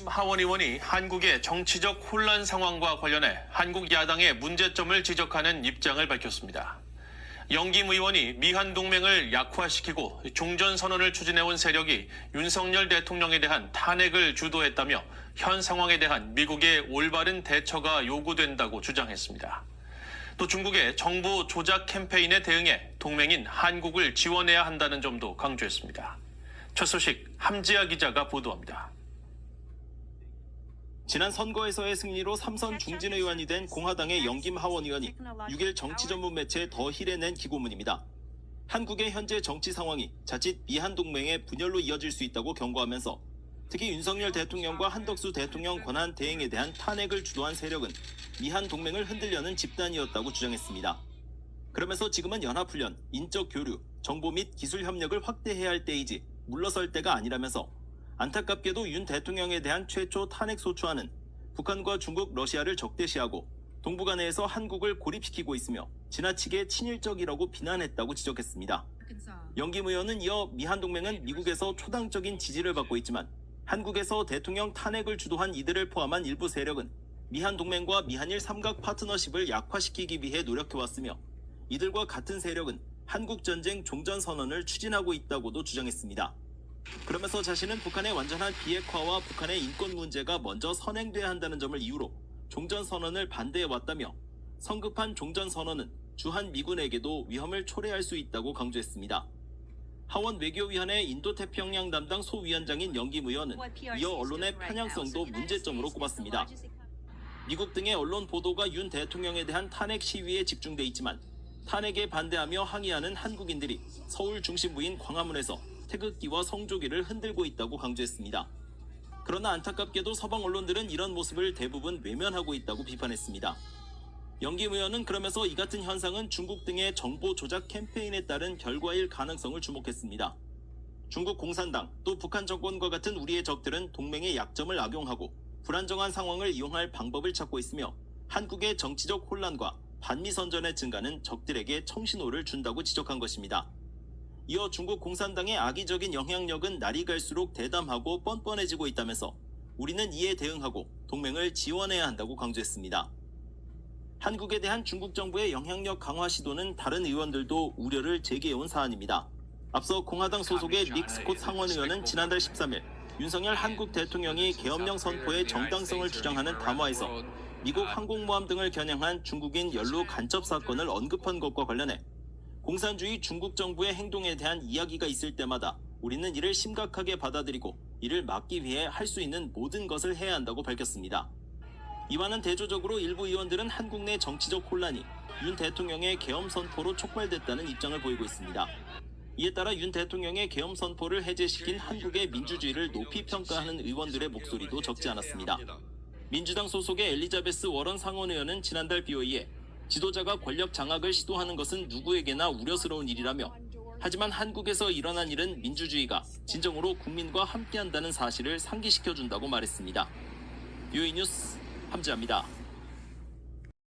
하원 의원이 한국의 정치적 혼란 상황과 관련해 한국 야당의 문제점을 지적하는 입장을 밝혔습니다. 영김 의원이 미한 동맹을 약화시키고 종전선언을 추진해온 세력이 윤석열 대통령에 대한 탄핵을 주도했다며 현 상황에 대한 미국의 올바른 대처가 요구된다고 주장했습니다. 또 중국의 정부 조작 캠페인에 대응해 동맹인 한국을 지원해야 한다는 점도 강조했습니다. 첫 소식 함지아 기자가 보도합니다. 지난 선거에서의 승리로 3선 중진 의원이 된 공화당의 영김 하원 의원이 6일 정치 전문 매체 더 힐에 낸 기고문입니다. 한국의 현재 정치 상황이 자칫 미한 동맹의 분열로 이어질 수 있다고 경고하면서 특히 윤석열 대통령과 한덕수 대통령 권한 대행에 대한 탄핵을 주도한 세력은 미한 동맹을 흔들려는 집단이었다고 주장했습니다. 그러면서 지금은 연합훈련, 인적 교류, 정보 및 기술 협력을 확대해야 할 때이지 물러설 때가 아니라면서 안타깝게도 윤 대통령에 대한 최초 탄핵 소추안은 북한과 중국, 러시아를 적대시하고 동북아내에서 한국을 고립시키고 있으며 지나치게 친일적이라고 비난했다고 지적했습니다. 영김 의원은 이어 미한동맹은 미국에서 초당적인 지지를 받고 있지만 한국에서 대통령 탄핵을 주도한 이들을 포함한 일부 세력은 미한동맹과 미한일 삼각 파트너십을 약화시키기 위해 노력해왔으며 이들과 같은 세력은 한국전쟁 종전선언을 추진하고 있다고도 주장했습니다. 그러면서 자신은 북한의 완전한 비핵화와 북한의 인권 문제가 먼저 선행돼야 한다는 점을 이유로 종전선언을 반대해왔다며 성급한 종전선언은 주한 미군에게도 위험을 초래할 수 있다고 강조했습니다. 하원 외교위원회 인도태평양 담당 소위원장인 영김 의원은 이어 언론의 편향성도 문제점으로 꼽았습니다. 미국 등의 언론 보도가 윤 대통령에 대한 탄핵 시위에 집중돼 있지만 탄핵에 반대하며 항의하는 한국인들이 서울 중심부인 광화문에서 태극기와 성조기를 흔들고 있다고 강조했습니다. 그러나 안타깝게도 서방 언론들은 이런 모습을 대부분 외면하고 있다고 비판했습니다. 영김 의원은 그러면서 이 같은 현상은 중국 등의 정보 조작 캠페인에 따른 결과일 가능성을 주목했습니다. 중국 공산당 또 북한 정권과 같은 우리의 적들은 동맹의 약점을 악용하고 불안정한 상황을 이용할 방법을 찾고 있으며 한국의 정치적 혼란과 반미 선전의 증가는 적들에게 청신호를 준다고 지적한 것입니다. 이어 중국 공산당의 악의적인 영향력은 날이 갈수록 대담하고 뻔뻔해지고 있다면서 우리는 이에 대응하고 동맹을 지원해야 한다고 강조했습니다. 한국에 대한 중국 정부의 영향력 강화 시도는 다른 의원들도 우려를 제기해온 사안입니다. 앞서 공화당 소속의 닉 스콧 상원 의원은 지난달 13일 윤석열 한국 대통령이 계엄령 선포의 정당성을 주장하는 담화에서 미국 항공모함 등을 겨냥한 중국인 연루 간첩 사건을 언급한 것과 관련해 공산주의 중국 정부의 행동에 대한 이야기가 있을 때마다 우리는 이를 심각하게 받아들이고 이를 막기 위해 할 수 있는 모든 것을 해야 한다고 밝혔습니다. 이와는 대조적으로 일부 의원들은 한국 내 정치적 혼란이 윤 대통령의 계엄 선포로 촉발됐다는 입장을 보이고 있습니다. 이에 따라 윤 대통령의 계엄 선포를 해제시킨 한국의 민주주의를 높이 평가하는 의원들의 목소리도 적지 않았습니다. 민주당 소속의 엘리자베스 워런 상원 의원은 지난달 BOE에 지도자가 권력 장악을 시도하는 것은 누구에게나 우려스러운 일이라며 하지만 한국에서 일어난 일은 민주주의가 진정으로 국민과 함께한다는 사실을 상기시켜준다고 말했습니다. BOE 뉴스 함지아입니다.